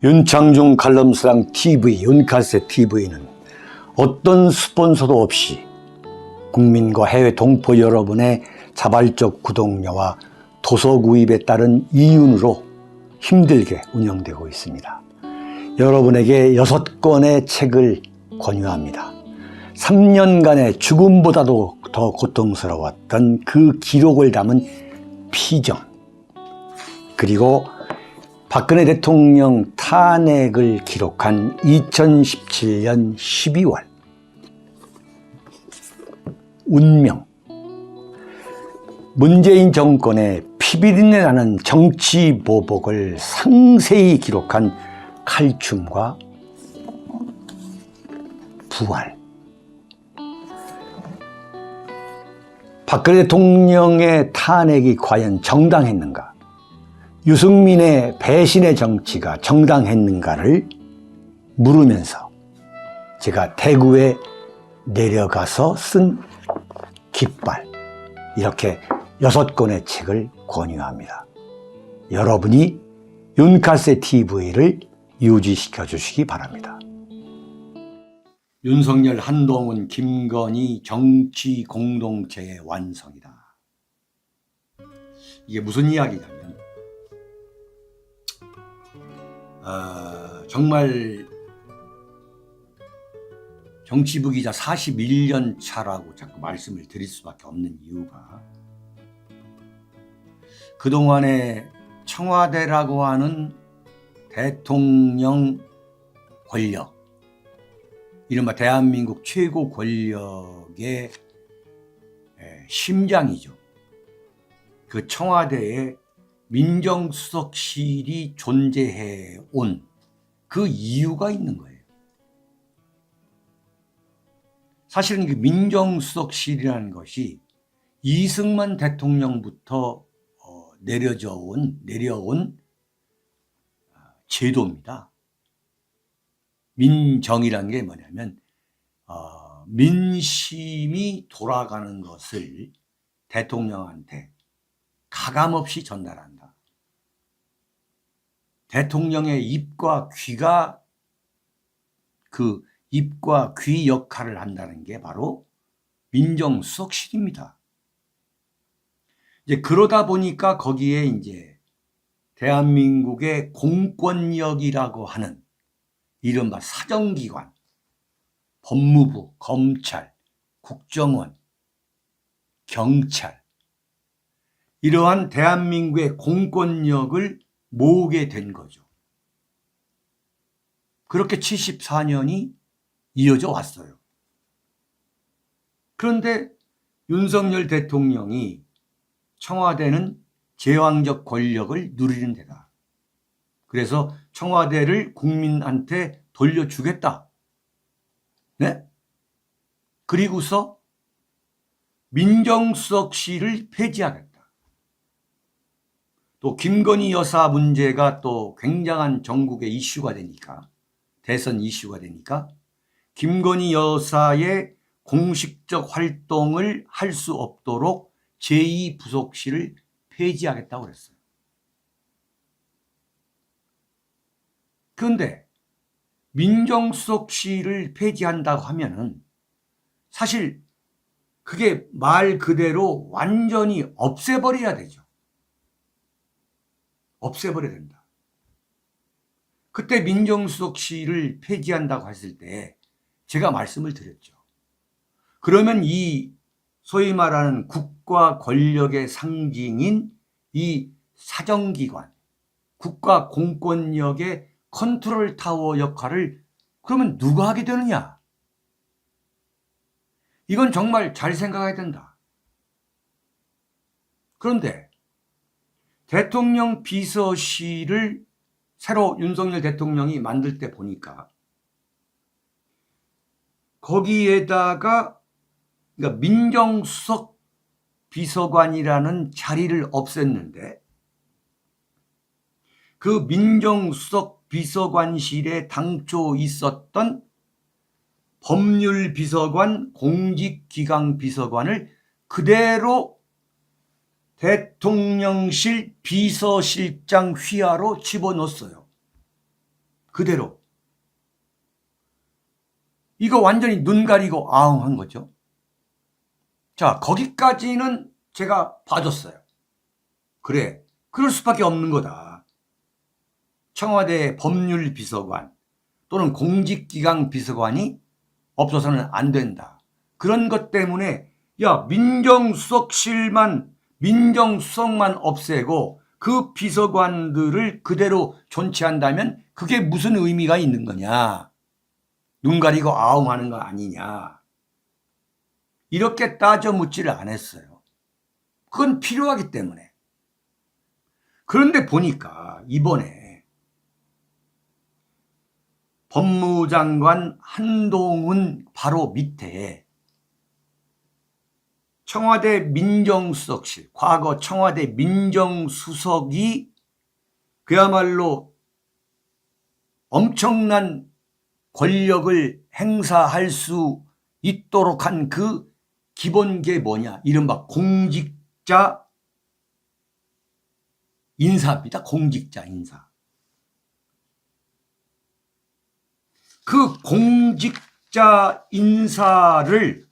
윤창중 칼럼스랑 TV, 윤칼세 TV는 어떤 스폰서도 없이 국민과 해외 동포 여러분의 자발적 구독료와 도서 구입에 따른 이윤으로 힘들게 운영되고 있습니다. 여러분에게 6권의 책을 권유합니다. 3년간의 죽음보다도 더 고통스러웠던 그 기록을 담은 피정, 그리고 박근혜 대통령 탄핵을 기록한 2017년 12월 운명, 문재인 정권의 피비린내 나는 정치 보복을 상세히 기록한 칼춤과 부활, 박근혜 대통령의 탄핵이 과연 정당했는가, 유승민의 배신의 정치가 정당했는가를 물으면서 제가 대구에 내려가서 쓴 깃발, 이렇게 6권의 책을 권유합니다. 여러분이 윤칼세 TV를 유지시켜 주시기 바랍니다. 윤석열, 한동훈, 김건희 정치 공동체의 완성이다. 이게 무슨 이야기냐면 정말 정치부 기자 41년 차라고 자꾸 말씀을 드릴 수밖에 없는 이유가, 그동안에 청와대라고 하는 대통령 권력, 이른바 대한민국 최고 권력의 심장이죠. 그 청와대에 민정수석실이 존재해 온 그 이유가 있는 거예요. 사실은 그 민정수석실이라는 것이 이승만 대통령부터 내려온 제도입니다. 민정이라는 게 뭐냐면 민심이 돌아가는 것을 대통령한테 가감없이 전달한다. 대통령의 입과 귀가 그 입과 귀 역할을 한다는 게 바로 민정수석실입니다. 이제 그러다 보니까 거기에 이제 대한민국의 공권력이라고 하는 이른바 사정기관, 법무부, 검찰, 국정원, 경찰, 이러한 대한민국의 공권력을 모으게 된 거죠. 그렇게 74년이 이어져 왔어요. 그런데 윤석열 대통령이 청와대는 제왕적 권력을 누리는 데다, 그래서 청와대를 국민한테 돌려주겠다. 네? 그리고서 민정수석실을 폐지하겠다. 또 김건희 여사 문제가 또 굉장한 전국의 이슈가 되니까, 대선 이슈가 되니까 김건희 여사의 공식적 활동을 할 수 없도록 제2부속실을 폐지하겠다고 그랬어요. 그런데 민정수석실을 폐지한다고 하면은 사실 그게 말 그대로 완전히 없애버려야 되죠. 없애버려야 된다. 그때 민정수석실을 폐지한다고 했을 때 제가 말씀을 드렸죠. 그러면 이 소위 말하는 국가 권력의 상징인 이 사정기관, 국가 공권력의 컨트롤 타워 역할을 그러면 누가 하게 되느냐? 이건 정말 잘 생각해야 된다. 그런데 대통령 비서실을 새로 윤석열 대통령이 만들 때 보니까 거기에다가 그러니까 민정수석 비서관이라는 자리를 없앴는데, 그 민정수석 비서관실에 당초 있었던 법률비서관, 공직기강비서관을 그대로 대통령실 비서실장 휘하로 집어넣었어요. 그대로. 이거 완전히 눈 가리고 아웅한 거죠. 자, 거기까지는 제가 봐줬어요. 그래, 그럴 수밖에 없는 거다. 청와대 법률비서관 또는 공직기강 비서관이 없어서는 안 된다. 그런 것 때문에 야, 민정수석만 없애고 그 비서관들을 그대로 존치한다면 그게 무슨 의미가 있는 거냐. 눈 가리고 아웅하는 거 아니냐. 이렇게 따져 묻지를 않았어요. 그건 필요하기 때문에. 그런데 보니까 이번에 법무장관 한동훈 바로 밑에 청와대 민정수석실, 과거 청와대 민정수석이 그야말로 엄청난 권력을 행사할 수 있도록 한 그 기본 게 뭐냐. 이른바 공직자 인사입니다. 공직자 인사. 그 공직자 인사를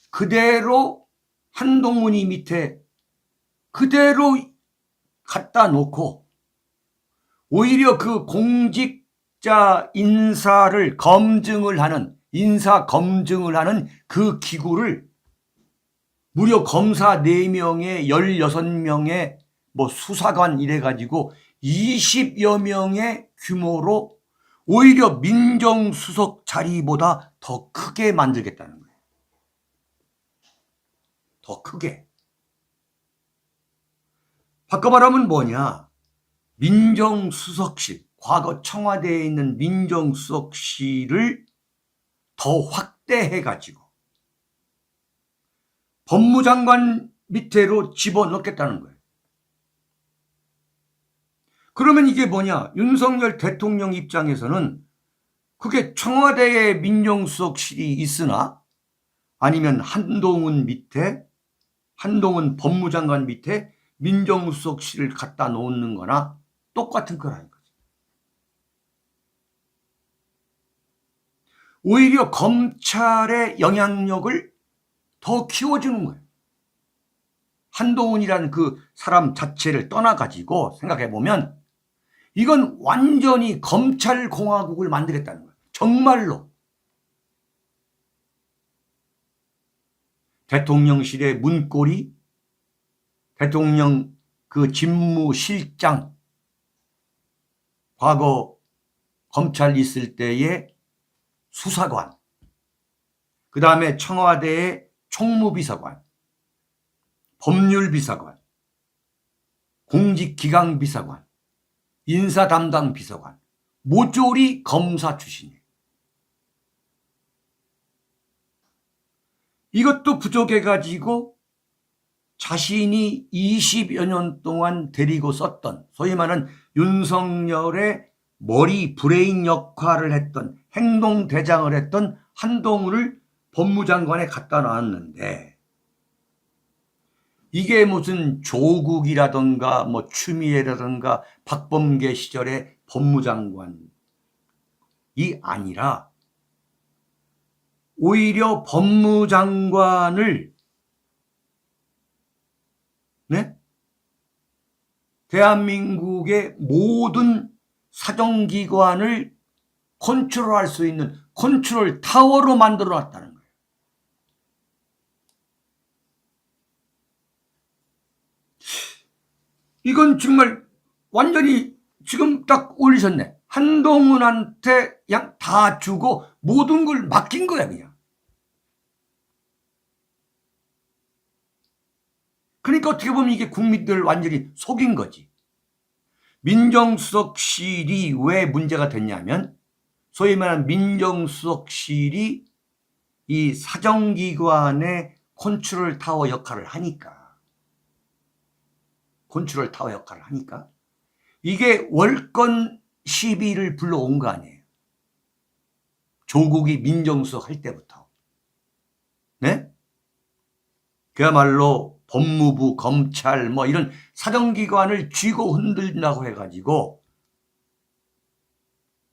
그대로 한동훈이 밑에 그대로 갖다 놓고 오히려 그 공직자 인사를 검증을 하는 인사 검증을 하는 그 기구를 무려 검사 4명에 16명의 뭐 수사관 이래가지고 20여 명의 규모로 오히려 민정수석 자리보다 더 크게 만들겠다는 거예요. 더 크게. 바꿔 말하면 뭐냐. 민정수석실, 과거 청와대에 있는 민정수석실을 더 확대해가지고 법무장관 밑으로 집어넣겠다는 거예요. 그러면 이게 뭐냐. 윤석열 대통령 입장에서는 그게 청와대에 민정수석실이 있으나 아니면 한동훈 법무장관 밑에 민정수석실을 갖다 놓는 거나 똑같은 거라는 거죠. 오히려 검찰의 영향력을 더 키워주는 거예요. 한동훈이라는 그 사람 자체를 떠나가지고 생각해보면 이건 완전히 검찰공화국을 만들겠다는 거예요. 정말로. 대통령실의 문고리, 대통령 그 집무실장, 과거 검찰 있을 때의 수사관, 그 다음에 청와대의 총무비서관, 법률비서관, 공직기강비서관, 인사담당비서관, 모조리 검사 출신이에요. 이것도 부족해가지고 자신이 20여 년 동안 데리고 썼던 소위 말하는 윤석열의 머리 브레인 역할을 했던 행동대장을 했던 한동훈을 법무장관에 갖다 놨는데 이게 무슨 조국이라든가 뭐 추미애라든가 박범계 시절의 법무장관이 아니라 오히려 법무장관을 대한민국의 모든 사정기관을 컨트롤할 수 있는 컨트롤 타워로 만들어 놨다는 거예요. 이건 정말 완전히 지금 딱 올리셨네. 한동훈한테 그냥 다 주고 모든 걸 맡긴 거야 그냥. 그러니까 어떻게 보면 이게 국민들을 완전히 속인 거지. 민정수석실이 왜 문제가 됐냐면 소위 말하는 민정수석실이 이 사정기관의 컨트롤 타워 역할을 하니까 이게 월권 시비를 불러온 거 아니에요. 조국이 민정수석 할 때부터. 네? 그야말로 법무부, 검찰 뭐 이런 사정기관을 쥐고 흔들린다고 해가지고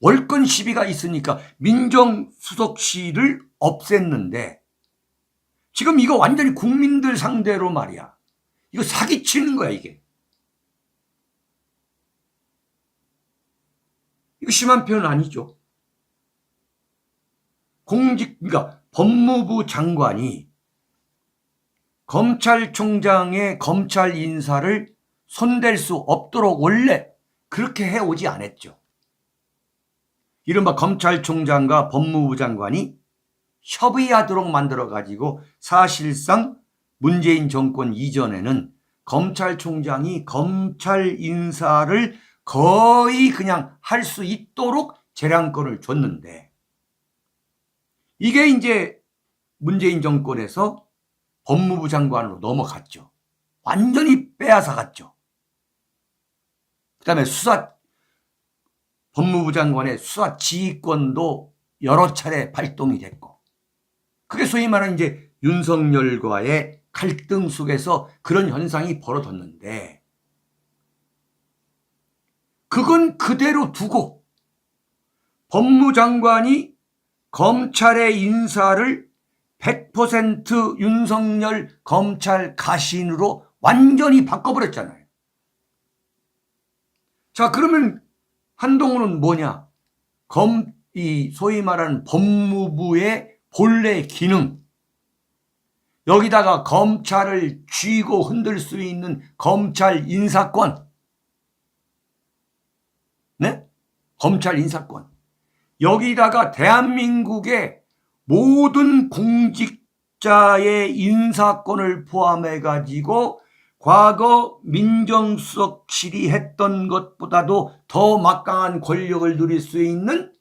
월권 시비가 있으니까 민정수석실을 없앴는데 지금 이거 완전히 국민들 상대로 말이야. 이거 사기치는 거야, 이게. 이거 심한 표현 아니죠. 그러니까 법무부 장관이 검찰총장의 검찰 인사를 손댈 수 없도록 원래 그렇게 해오지 않았죠. 이른바 검찰총장과 법무부 장관이 협의하도록 만들어가지고 사실상 문재인 정권 이전에는 검찰총장이 검찰 인사를 거의 그냥 할 수 있도록 재량권을 줬는데 이게 이제 문재인 정권에서 법무부 장관으로 넘어갔죠. 완전히 빼앗아갔죠. 그 다음에 법무부 장관의 수사 지휘권도 여러 차례 발동이 됐고 그게 소위 말하는 이제 윤석열과의 갈등 속에서 그런 현상이 벌어졌는데 그건 그대로 두고 법무장관이 검찰의 인사를 100% 윤석열 검찰 가신으로 완전히 바꿔버렸잖아요. 자, 그러면 한동훈은 뭐냐? 이 소위 말하는 법무부의 본래 기능, 여기다가 검찰을 쥐고 흔들 수 있는 검찰 인사권, 네? 검찰 인사권. 여기다가 대한민국의 모든 공직자의 인사권을 포함해가지고 과거 민정수석실이 했던 것보다도 더 막강한 권력을 누릴 수 있는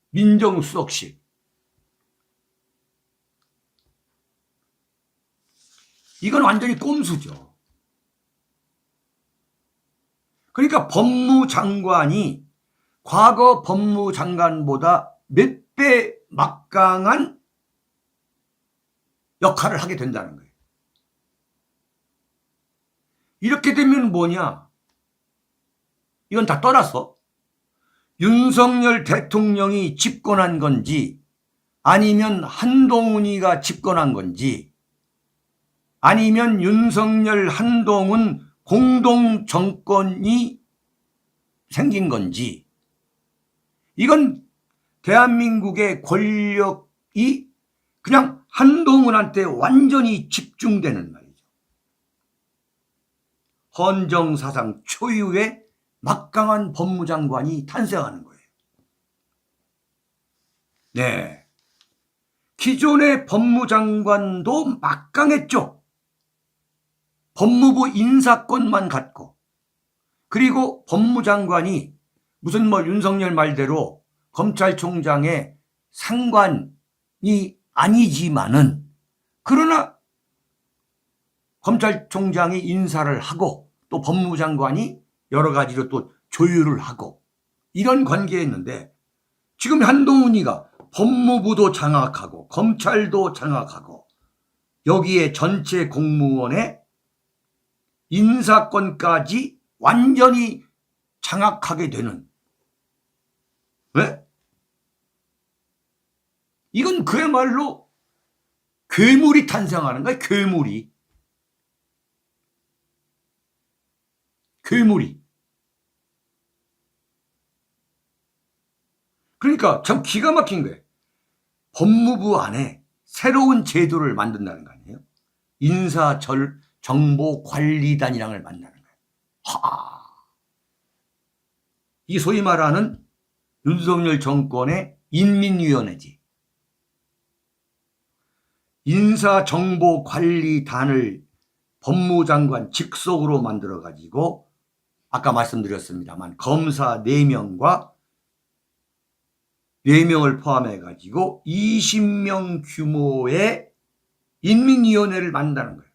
민정수석실. 이건 완전히 꼼수죠. 그러니까 법무장관이 과거 법무장관보다 몇 배 막강한 역할을 하게 된다는 거예요. 이렇게 되면 뭐냐? 이건 다 떠나서 윤석열 대통령이 집권한 건지 아니면 한동훈이가 집권한 건지 아니면 윤석열 한동훈 공동 정권이 생긴 건지 이건 대한민국의 권력이 그냥 한동훈한테 완전히 집중되는 말이죠. 헌정사상 초유의 막강한 법무장관이 탄생하는 거예요. 네. 기존의 법무장관도 막강했죠. 법무부 인사권만 갖고 그리고 법무장관이 무슨 윤석열 말대로 검찰총장의 상관이 아니지만은 그러나 검찰총장이 인사를 하고 또 법무부 장관이 여러 가지로 또 조율을 하고 이런 관계였는데 지금 한동훈이가 법무부도 장악하고 검찰도 장악하고 여기에 전체 공무원의 인사권까지 완전히 장악하게 되는 왜? 이건 그야말로 괴물이 탄생하는 거야. 괴물이. 그러니까 참 기가 막힌 거예요. 법무부 안에 새로운 제도를 만든다는 거 아니에요? 인사정보관리단이라는 걸 만드는 거예요. 이 소위 말하는 윤석열 정권의 인민위원회지. 인사정보관리단을 법무장관 직속으로 만들어가지고 아까 말씀드렸습니다만 검사 4명과 4명을 포함해가지고 20명 규모의 인민위원회를 만든다는 거예요.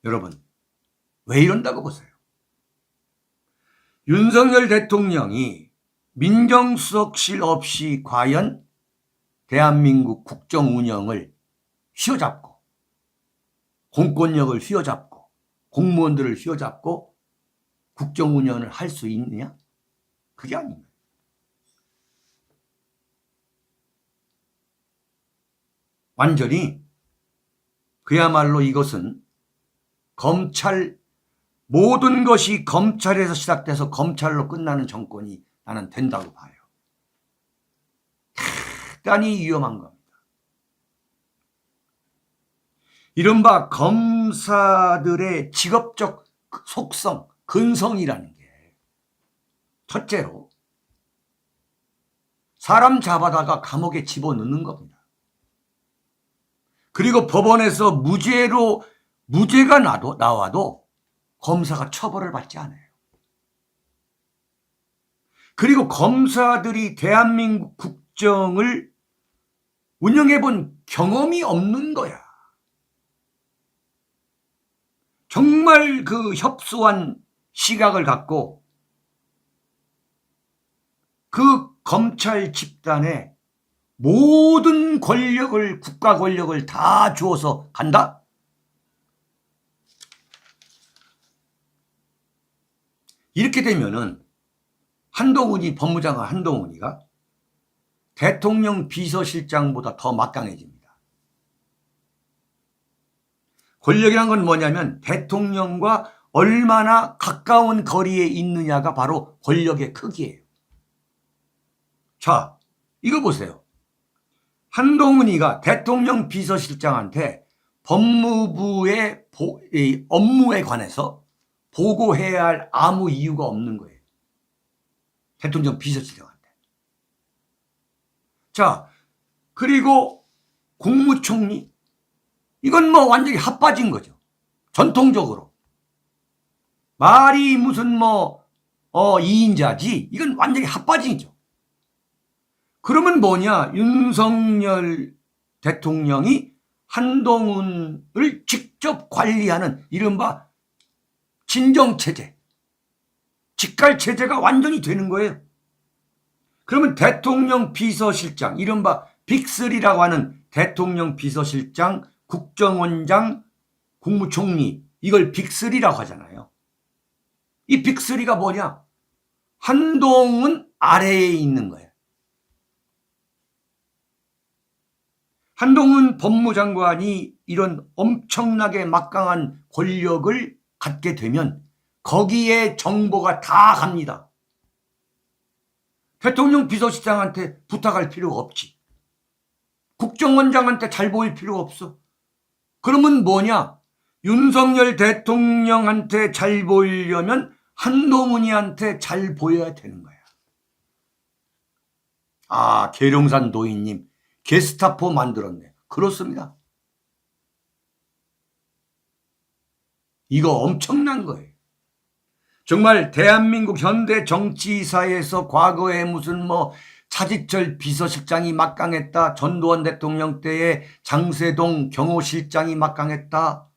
여러분, 왜 이런다고 보세요? 윤석열 대통령이 민정수석실 없이 과연 대한민국 국정 운영을 휘어잡고 공권력을 휘어잡고 공무원들을 휘어잡고 국정 운영을 할 수 있느냐? 그게 아닙니다. 완전히 그야말로 이것은 검찰, 모든 것이 검찰에서 시작돼서 검찰로 끝나는 정권이 나는 된다고 봐요. 대단히 위험한 겁니다. 이른바 검사들의 직업적 속성, 근성이라는 게 첫째로 사람 잡아다가 감옥에 집어넣는 겁니다. 그리고 법원에서 무죄가 나와도 검사가 처벌을 받지 않아요. 그리고 검사들이 대한민국 국정을 운영해 본 경험이 없는 거야. 정말 그 협소한 시각을 갖고 그 검찰 집단에 모든 권력을, 국가 권력을 다 주어서 간다? 이렇게 되면은 법무장관 한동훈이가 대통령 비서실장보다 더 막강해집니다. 권력이란 건 뭐냐면 대통령과 얼마나 가까운 거리에 있느냐가 바로 권력의 크기예요. 자, 이거 보세요. 한동훈이가 대통령 비서실장한테 법무부의 업무에 관해서 보고해야 할 아무 이유가 없는 거예요. 대통령 비서실장한테. 자, 그리고 국무총리, 이건 뭐 완전히 핫빠진 거죠. 전통적으로. 말이 무슨 2인자지, 이건 완전히 핫빠진이죠. 그러면 뭐냐? 윤석열 대통령이 한동훈을 직접 관리하는 이른바 진정체제, 직갈체제가 완전히 되는 거예요. 그러면 대통령 비서실장, 이른바 빅3라고 하는 대통령 비서실장, 국정원장, 국무총리, 이걸 빅3라고 하잖아요. 이 빅3가 뭐냐? 한동훈 아래에 있는 거예요. 한동훈 법무장관이 이런 엄청나게 막강한 권력을 갖게 되면 거기에 정보가 다 갑니다. 대통령 비서실장한테 부탁할 필요가 없지. 국정원장한테 잘 보일 필요가 없어. 그러면 뭐냐? 윤석열 대통령한테 잘 보이려면 한동훈이한테 잘 보여야 되는 거야. 아, 계룡산 노인님 게스타포 만들었네. 그렇습니다. 이거 엄청난 거예요. 정말 대한민국 현대 정치사에서 과거에 무슨 차지철 비서실장이 막강했다. 전두환 대통령 때에 장세동 경호실장이 막강했다.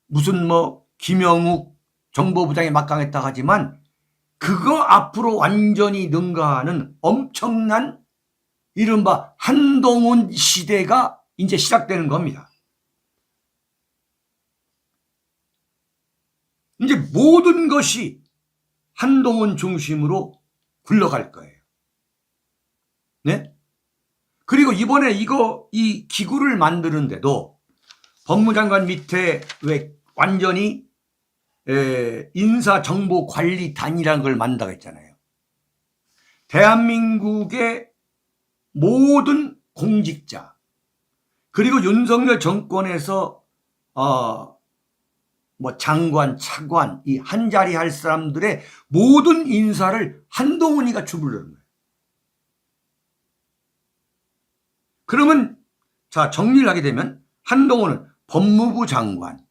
무슨 김영욱 정보부장이 막강했다 하지만 그거 앞으로 완전히 능가하는 엄청난 이른바 한동훈 시대가 이제 시작되는 겁니다. 이제 모든 것이 한동훈 중심으로 굴러갈 거예요. 네? 그리고 이번에 이 기구를 만드는데도 법무장관 밑에 왜 완전히 인사정보관리단이라는 걸 만든다고 했잖아요. 대한민국의 모든 공직자 그리고 윤석열 정권에서 장관, 차관 이 한자리 할 사람들의 모든 인사를 한동훈이가 주물르는 거예요. 그러면 자, 정리를 하게 되면 한동훈은 법무부 장관,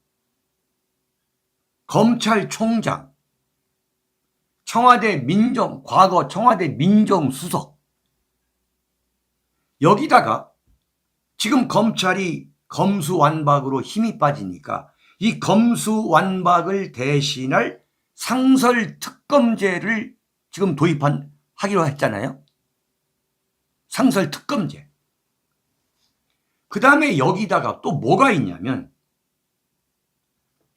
검찰총장, 과거 청와대 민정수석, 여기다가 지금 검찰이 검수완박으로 힘이 빠지니까 이 검수완박을 대신할 상설특검제를 지금 하기로 했잖아요. 상설특검제. 그 다음에 여기다가 또 뭐가 있냐면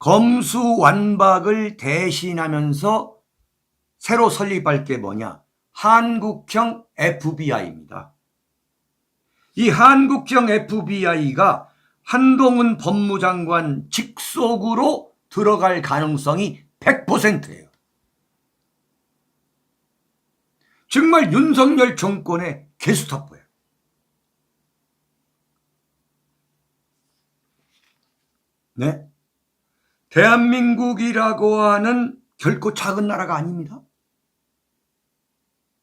검수완박을 대신하면서 새로 설립할 게 뭐냐? 한국형 FBI입니다. 이 한국형 FBI가 한동훈 법무장관 직속으로 들어갈 가능성이 100%예요. 정말 윤석열 정권의 개수탑보예요. 네. 대한민국이라고 하는 결코 작은 나라가 아닙니다.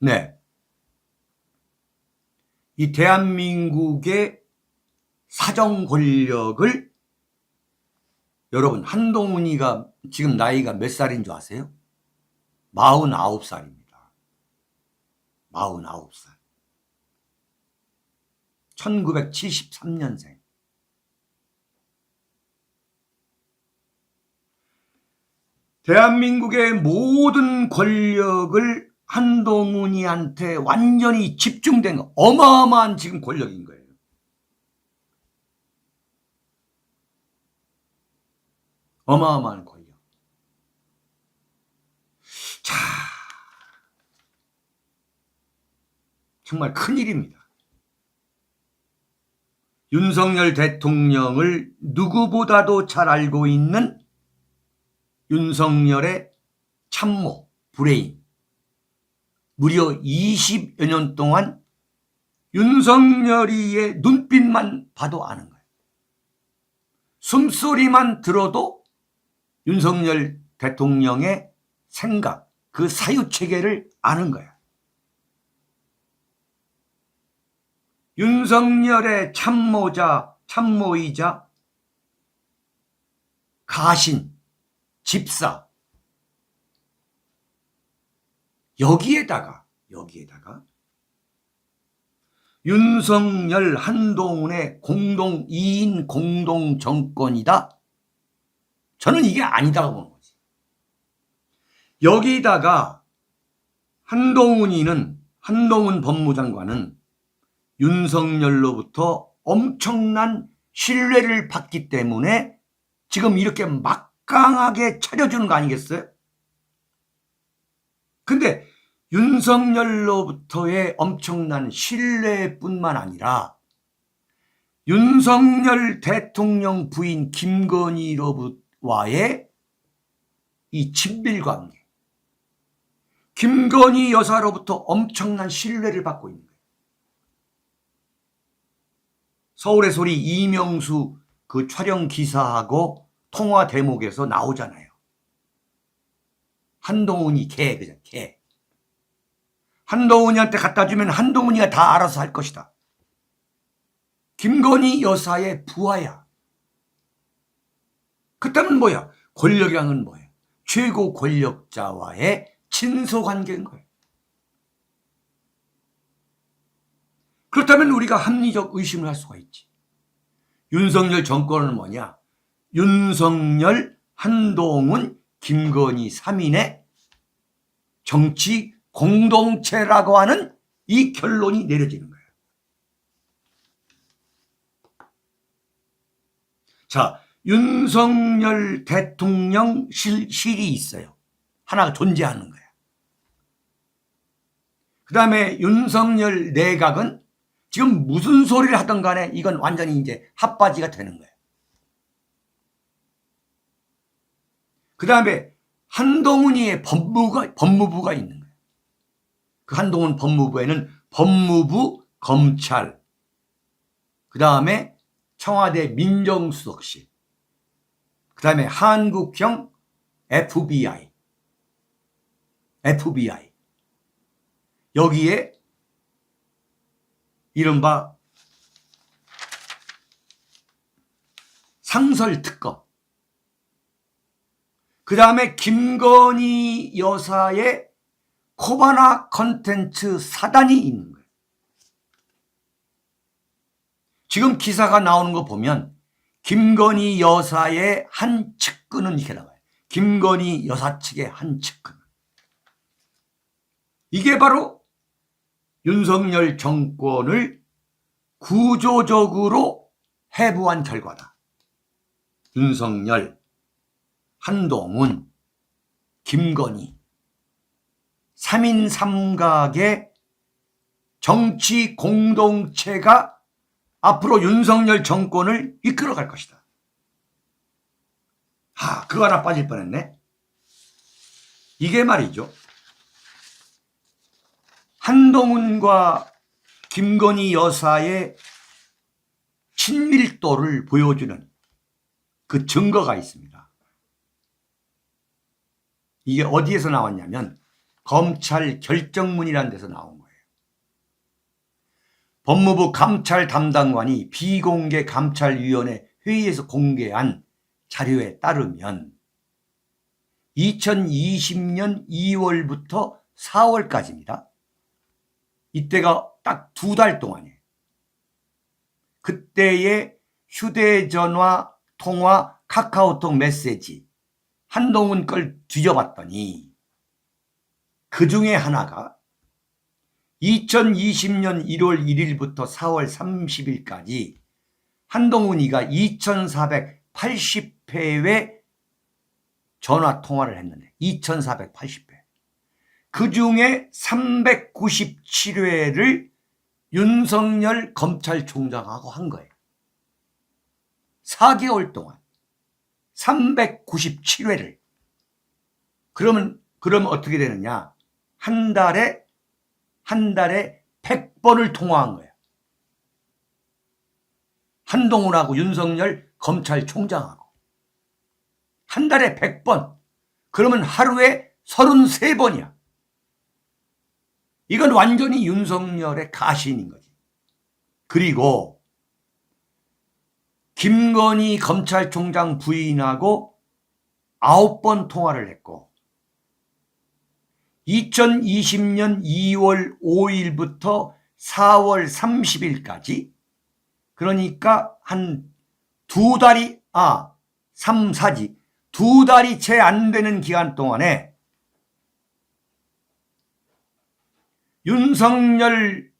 네. 이 대한민국의 사정 권력을 여러분, 한동훈이가 지금 나이가 몇 살인 줄 아세요? 49살입니다. 49살. 1973년생. 대한민국의 모든 권력을 한동훈이한테 완전히 집중된 거, 어마어마한 지금 권력인 거예요. 어마어마한 권력. 자, 정말 큰일입니다. 윤석열 대통령을 누구보다도 잘 알고 있는 윤석열의 참모, 브레인. 무려 20여 년 동안 윤석열이의 눈빛만 봐도 아는 거예요. 숨소리만 들어도 윤석열 대통령의 생각, 그 사유체계를 아는 거야. 윤석열의 참모이자 가신, 집사. 여기에다가 윤석열, 한동훈의 2인 공동 정권이다. 저는 이게 아니다고 보는 거지. 여기다가 한동훈 법무장관은 윤석열로부터 엄청난 신뢰를 받기 때문에 지금 이렇게 막강하게 차려주는 거 아니겠어요? 근데 윤석열로부터의 엄청난 신뢰뿐만 아니라 윤석열 대통령 부인 김건희와의 이 친밀관계, 김건희 여사로부터 엄청난 신뢰를 받고 있는 거예요. 서울의 소리 이명수 그 촬영 기사하고 통화 대목에서 나오잖아요. 한동훈이 그냥 개. 한동훈이한테 갖다 주면 한동훈이가 다 알아서 할 것이다. 김건희 여사의 부하야. 그렇다면 뭐야? 권력이랑은 뭐야? 최고 권력자와의 친소관계인 거예요. 그렇다면 우리가 합리적 의심을 할 수가 있지. 윤석열 정권은 뭐냐? 윤석열, 한동훈, 김건희 3인의 정치 공동체라고 하는 이 결론이 내려지는 거예요. 자, 윤석열 대통령실이 있어요. 하나가 존재하는 거예요. 그 다음에 윤석열 내각은 지금 무슨 소리를 하든 간에 이건 완전히 이제 핫바지가 되는 거예요. 그 다음에 한동훈이의 법무부가 있는 거예요. 그 한동훈 법무부에는 법무부, 검찰, 그 다음에 청와대 민정수석실, 그 다음에 한국형 FBI. 여기에 이른바 상설특검, 그 다음에 김건희 여사의 코바나 컨텐츠 사단이 있는 거예요. 지금 기사가 나오는 거 보면 김건희 여사의 한 측근은 이렇게 나와요. 김건희 여사 측의 한 측근. 이게 바로 윤석열 정권을 구조적으로 해부한 결과다. 윤석열, 한동훈, 김건희 3인 3각의 정치 공동체가 앞으로 윤석열 정권을 이끌어갈 것이다. 그거 하나 빠질 뻔했네. 이게 말이죠. 한동훈과 김건희 여사의 친밀도를 보여주는 그 증거가 있습니다. 이게 어디에서 나왔냐면 검찰 결정문이라는 데서 나온 거예요. 법무부 감찰 담당관이 비공개 감찰위원회 회의에서 공개한 자료에 따르면 2020년 2월부터 4월까지입니다. 이때가 딱 2달 동안이에요. 그때의 휴대전화 통화 카카오톡 메시지 한동훈 걸 뒤져봤더니 그 중에 하나가 2020년 1월 1일부터 4월 30일까지 한동훈이가 2480회의 전화 통화를 했는데 2480회. 그 중에 397회를 윤석열 검찰총장하고 한 거예요. 4개월 동안 397회를. 그럼 어떻게 되느냐? 한 달에 100번을 통화한 거예요. 한동훈하고 윤석열 검찰총장하고 한 달에 100번. 그러면 하루에 33번이야. 이건 완전히 윤석열의 가신인 거지. 그리고 김건희 검찰총장 부인하고 9번 통화를 했고 2020년 2월 5일부터 4월 30일까지 그러니까 한 2달이 3, 4지 2달이 채 안 되는 기간 동안에 윤석열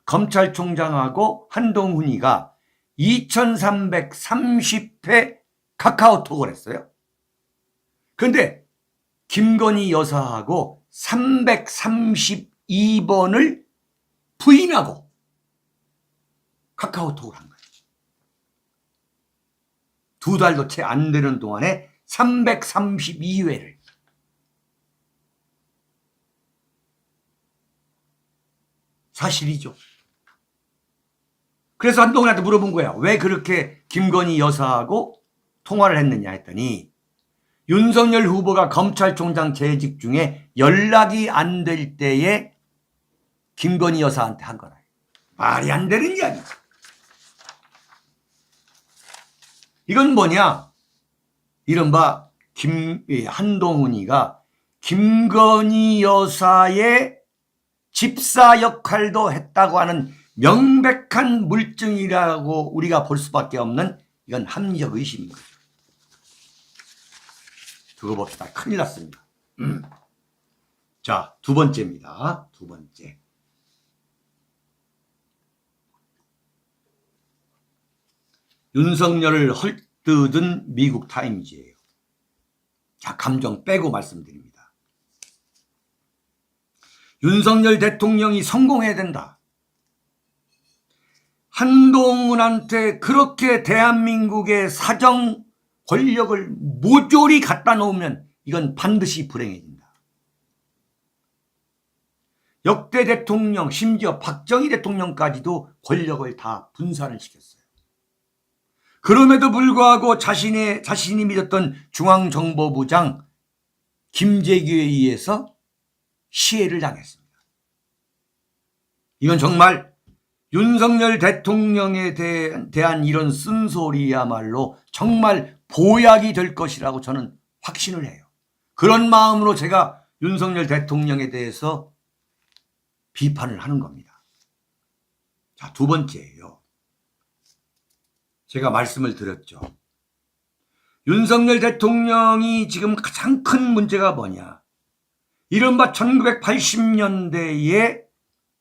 검찰총장하고 한동훈이가 2330회 카카오톡을 했어요. 그런데 김건희 여사하고 332번을 부인하고 카카오톡을 한 거예요. 2달도 채 안 되는 동안에 332회를. 사실이죠. 그래서 한동훈한테 물어본 거야. 왜 그렇게 김건희 여사하고 통화를 했느냐 했더니 윤석열 후보가 검찰총장 재직 중에 연락이 안 될 때에 김건희 여사한테 한 거라. 말이 안 되는 이야기지. 이건 뭐냐? 이른바 한동훈이가 김건희 여사의 집사 역할도 했다고 하는 명백한 물증이라고 우리가 볼 수밖에 없는 이건 합리적 의심인 거죠. 두고 봅시다. 큰일 났습니다. 자, 2번째입니다. 2번째. 윤석열을 헐뜯은 미국 타임즈예요. 자, 감정 빼고 말씀드립니다. 윤석열 대통령이 성공해야 된다. 한동훈한테 그렇게 대한민국의 사정 권력을 모조리 갖다 놓으면 이건 반드시 불행해진다. 역대 대통령, 심지어 박정희 대통령까지도 권력을 다 분산을 시켰어요. 그럼에도 불구하고 자신이 믿었던 중앙정보부장 김재규에 의해서 시해를 당했습니다. 이건 정말 윤석열 대통령에 대한 이런 쓴소리야말로 정말 보약이 될 것이라고 저는 확신을 해요. 그런 마음으로 제가 윤석열 대통령에 대해서 비판을 하는 겁니다. 자, 2번째예요. 제가 말씀을 드렸죠. 윤석열 대통령이 지금 가장 큰 문제가 뭐냐. 이른바 1980년대의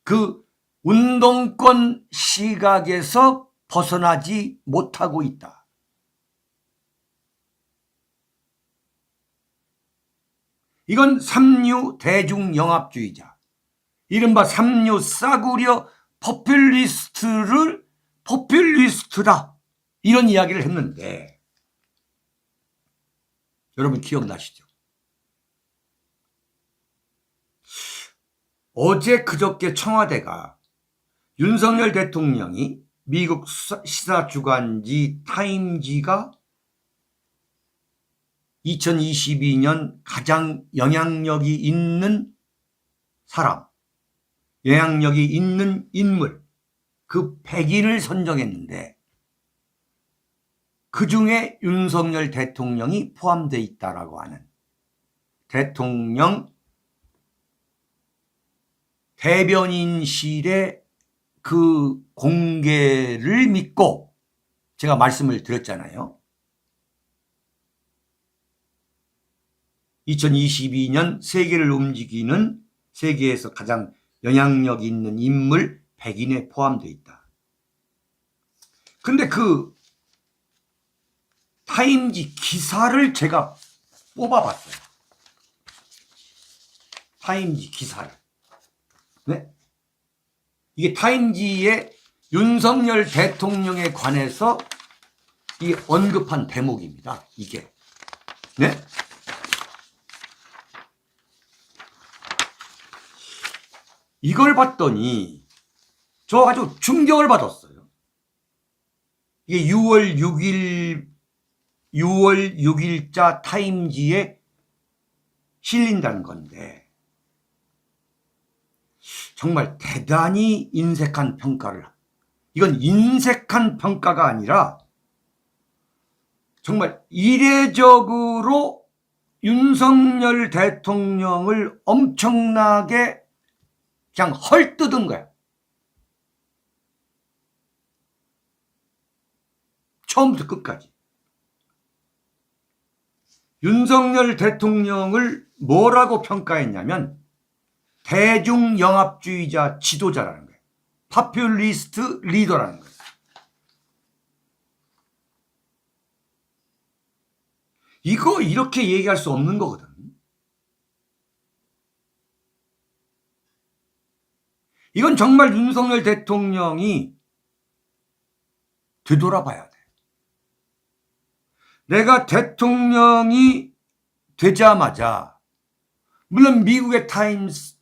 그 운동권 시각에서 벗어나지 못하고 있다. 이건 삼류 대중영합주의자, 이른바 삼류 싸구려 포퓰리스트다, 이런 이야기를 했는데 여러분 기억나시죠? 어제 그저께 청와대가 윤석열 대통령이 미국 시사주간지 타임지가 2022년 가장 영향력이 있는 사람, 영향력이 있는 인물, 그 100인을 선정했는데 그중에 윤석열 대통령이 포함되어 있다라고 하는 대통령 대변인실의 그 공개를 믿고 제가 말씀을 드렸잖아요. 2022년 세계를 움직이는, 세계에서 가장 영향력 있는 인물 100인에 포함되어 있다. 근데 그 타임지 기사를 제가 뽑아봤어요. 타임지 기사를. 네? 이게 타임지의 윤석열 대통령에 관해서 이 언급한 대목입니다. 이게. 네? 이걸 봤더니 저 아주 충격을 받았어요. 이게 6월 6일자 타임지에 실린다는 건데 정말 대단히 인색한 평가를, 이건 인색한 평가가 아니라 정말 이례적으로 윤석열 대통령을 엄청나게 그냥 헐뜯은 거야. 처음부터 끝까지. 윤석열 대통령을 뭐라고 평가했냐면 대중영합주의자 지도자라는 거예요. 파퓰리스트 리더라는 거예요. 이거 이렇게 얘기할 수 없는 거거든. 이건 정말 윤석열 대통령이 되돌아봐야 돼. 내가 대통령이 되자마자 물론 미국의 타임지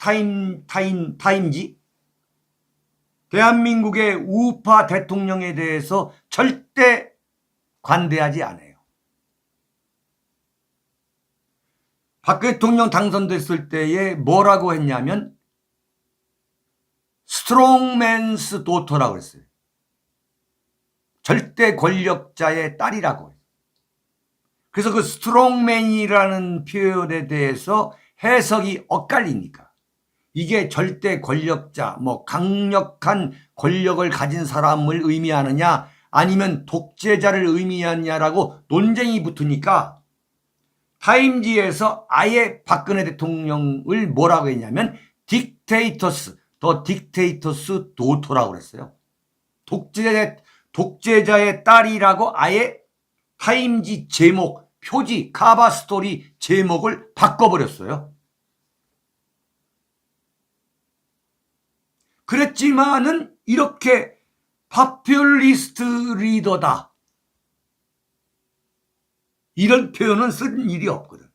대한민국의 우파 대통령에 대해서 절대 관대하지 않아요. 박 대통령 당선됐을 때에 뭐라고 했냐면 스트롱맨스 도터라고 했어요. 절대 권력자의 딸이라고 해요. 그래서 그 스트롱맨이라는 표현에 대해서 해석이 엇갈리니까 이게 절대 권력자, 뭐 강력한 권력을 가진 사람을 의미하느냐 아니면 독재자를 의미하느냐라고 논쟁이 붙으니까 타임지에서 아예 박근혜 대통령을 뭐라고 했냐면 더 딕테이터스 도토라고 그랬어요. 독재자의 딸이라고 아예 타임지 제목, 표지, 카바 스토리 제목을 바꿔버렸어요. 그랬지만은 이렇게 파퓰리스트 리더다, 이런 표현은 쓴 일이 없거든.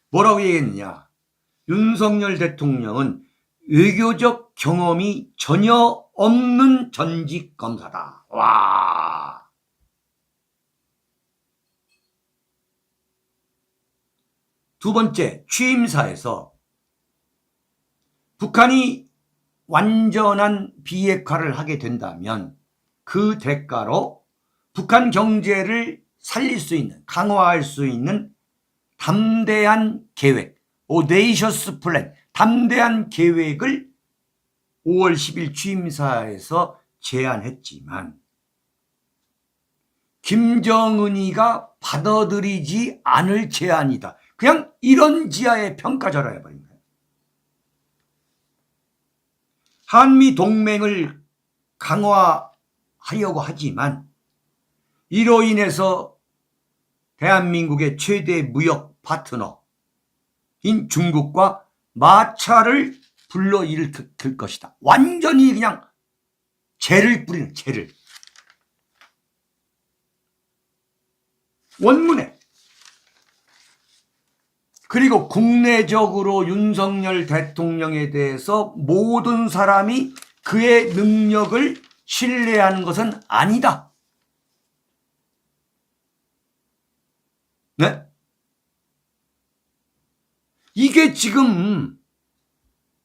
뭐라고 얘기했느냐? 윤석열 대통령은 외교적 경험이 전혀 없는 전직 검사다. 와. 두 번째, 취임사에서 북한이 완전한 비핵화를 하게 된다면 그 대가로 북한 경제를 살릴 수 있는, 강화할 수 있는 담대한 계획, audacious plan, 담대한 계획을 5월 10일 취임사에서 제안했지만 김정은이가 받아들이지 않을 제안이다. 그냥 이런 지하의 평가절하 해버린 거예요. 한미 동맹을 강화하려고 하지만 이로 인해서 대한민국의 최대 무역 파트너인 중국과 마찰을 불러일으킬 것이다. 완전히 그냥 재를 뿌리는, 재를. 원문에. 그리고 국내적으로 윤석열 대통령에 대해서 모든 사람이 그의 능력을 신뢰하는 것은 아니다. 네? 이게 지금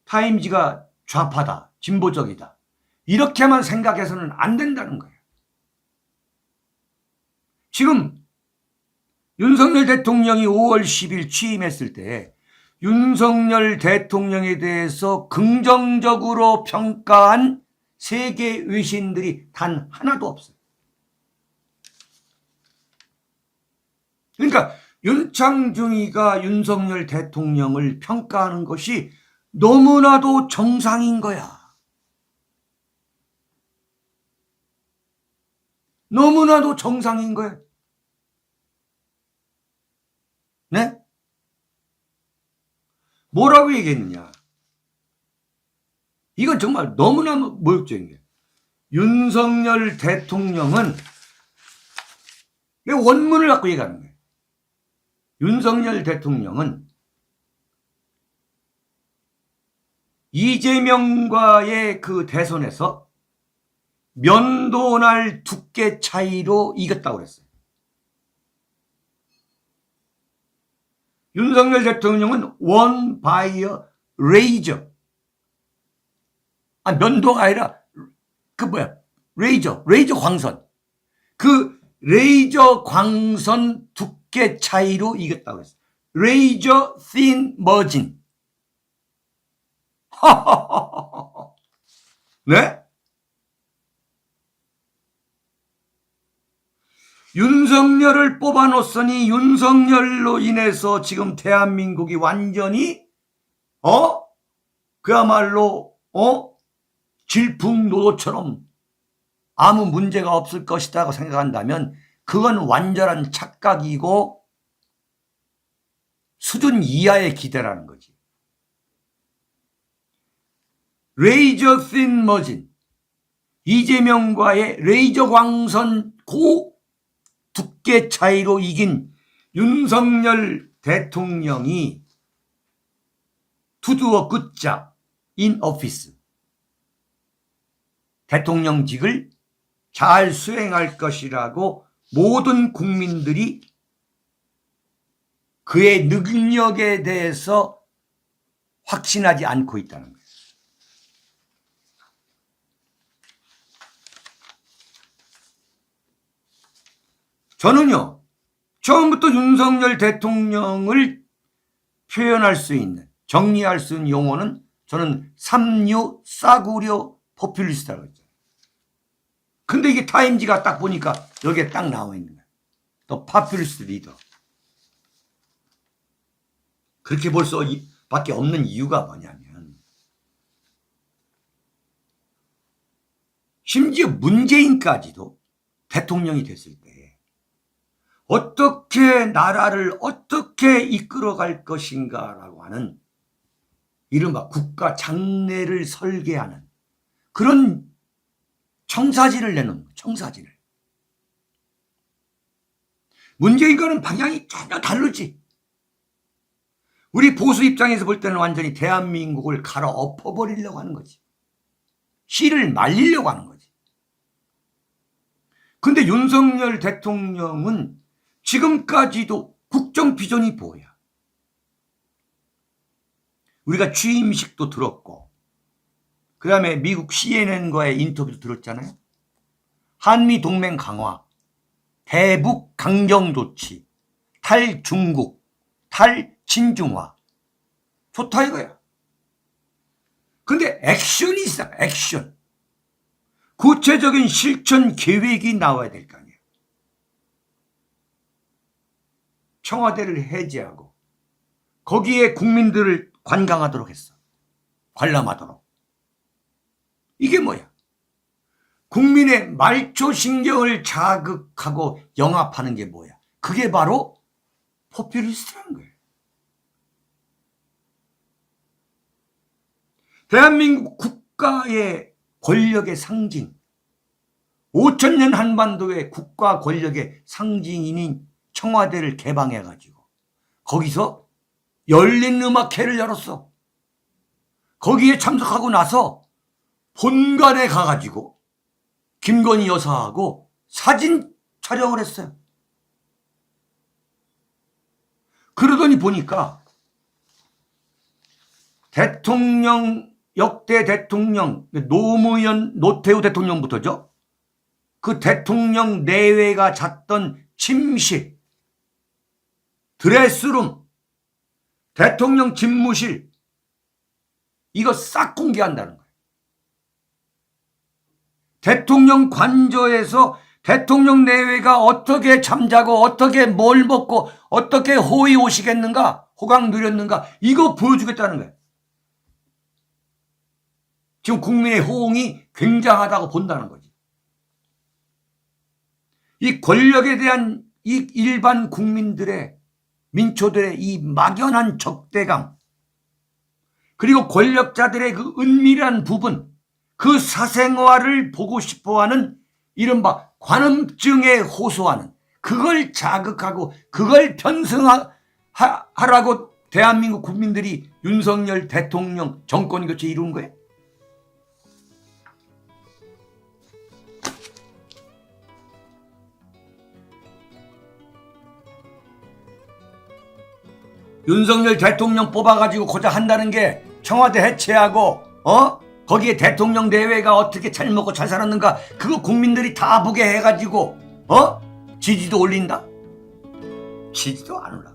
타임지가 좌파다, 진보적이다, 이렇게만 생각해서는 안 된다는 거예요. 지금 윤석열 대통령이 5월 10일 취임했을 때 윤석열 대통령에 대해서 긍정적으로 평가한 세계 외신들이 단 하나도 없어요. 그러니까 윤창중이가 윤석열 대통령을 평가하는 것이 너무나도 정상인 거야. 너무나도 정상인 거야. 네? 뭐라고 얘기했느냐? 이건 정말 너무나 모욕적인 거예요. 윤석열 대통령은 원문을 갖고 얘기하는 거예요. 윤석열 대통령은 이재명과의 그 대선에서 면도날 두께 차이로 이겼다고 그랬어요. 윤석열 대통령은 won by a razor. 면도가 아니라 레이저 광선. 그 레이저 광선 두께 차이로 이겼다고 했어요. razor thin margin. 네? 윤석열을 뽑아놓았으니 윤석열로 인해서 지금 대한민국이 완전히 그야말로 질풍노도처럼 아무 문제가 없을 것이라고 생각한다면 그건 완전한 착각이고 수준 이하의 기대라는 거지. 레이저 씬 머진, 이재명과의 레이저 광선 고 두께 차이로 이긴 윤석열 대통령이 to do a good job in office, 대통령직을 잘 수행할 것이라고 모든 국민들이 그의 능력에 대해서 확신하지 않고 있다는 거예요. 저는요, 처음부터 윤석열 대통령을 표현할 수 있는, 정리할 수 있는 용어는 저는 삼류 싸구려 포퓰리스트라고 했잖아요. 근데 이게 타임지가 딱 보니까 여기에 딱 나와 있는 거예요. 더 파퓰리스트 리더. 그렇게 볼 수밖에 없는 이유가 뭐냐면 심지어 문재인까지도 대통령이 됐을 때 어떻게 나라를 어떻게 이끌어갈 것인가라고 하는 이른바 국가 장래를 설계하는 그런 청사진을 내놓는 청사진을. 문재인과는 방향이 전혀 다르지. 우리 보수 입장에서 볼 때는 완전히 대한민국을 갈아엎어버리려고 하는 거지. 씨를 말리려고 하는 거지. 근데 윤석열 대통령은 지금까지도 국정 비전이 뭐야? 우리가 취임식도 들었고 그 다음에 미국 CNN과의 인터뷰도 들었잖아요. 한미동맹 강화, 대북 강경조치, 탈중국, 탈친중화. 좋다 이거야. 근데 액션이 있어. 액션. 구체적인 실천 계획이 나와야 될 거 아니야. 청와대를 해제하고 거기에 국민들을 관광하도록 했어. 관람하도록. 이게 뭐야? 국민의 말초신경을 자극하고 영합하는 게 뭐야? 그게 바로 포퓰리스트라는 거예요. 대한민국 국가의 권력의 상징, 5천년 한반도의 국가 권력의 상징인 청와대를 개방해가지고 거기서 열린 음악회를 열었어. 거기에 참석하고 나서 본관에 가가지고 김건희 여사하고 사진 촬영을 했어요. 그러더니 보니까 대통령, 역대 대통령, 노태우 대통령부터죠. 그 대통령 내외가 잤던 침실, 드레스룸, 대통령 집무실, 이거 싹 공개한다는 거예요. 대통령 관저에서 대통령 내외가 어떻게 잠자고 어떻게 뭘 먹고 어떻게 호의 오시겠는가, 호강 누렸는가, 이거 보여주겠다는 거예요. 지금 국민의 호응이 굉장하다고 본다는 거지. 이 권력에 대한 이 일반 국민들의, 민초들의 이 막연한 적대감, 그리고 권력자들의 그 은밀한 부분, 그 사생활을 보고 싶어하는 이른바 관음증에 호소하는, 그걸 자극하고 그걸 편승하라고 대한민국 국민들이 윤석열 대통령 정권 교체 이룬 거예요. 윤석열 대통령 뽑아가지고 고작 한다는 게 청와대 해체하고 거기에 대통령 내외가 어떻게 잘 먹고 잘 살았는가, 그거 국민들이 다 보게 해가지고 지지도 올린다? 지지도 안 올라.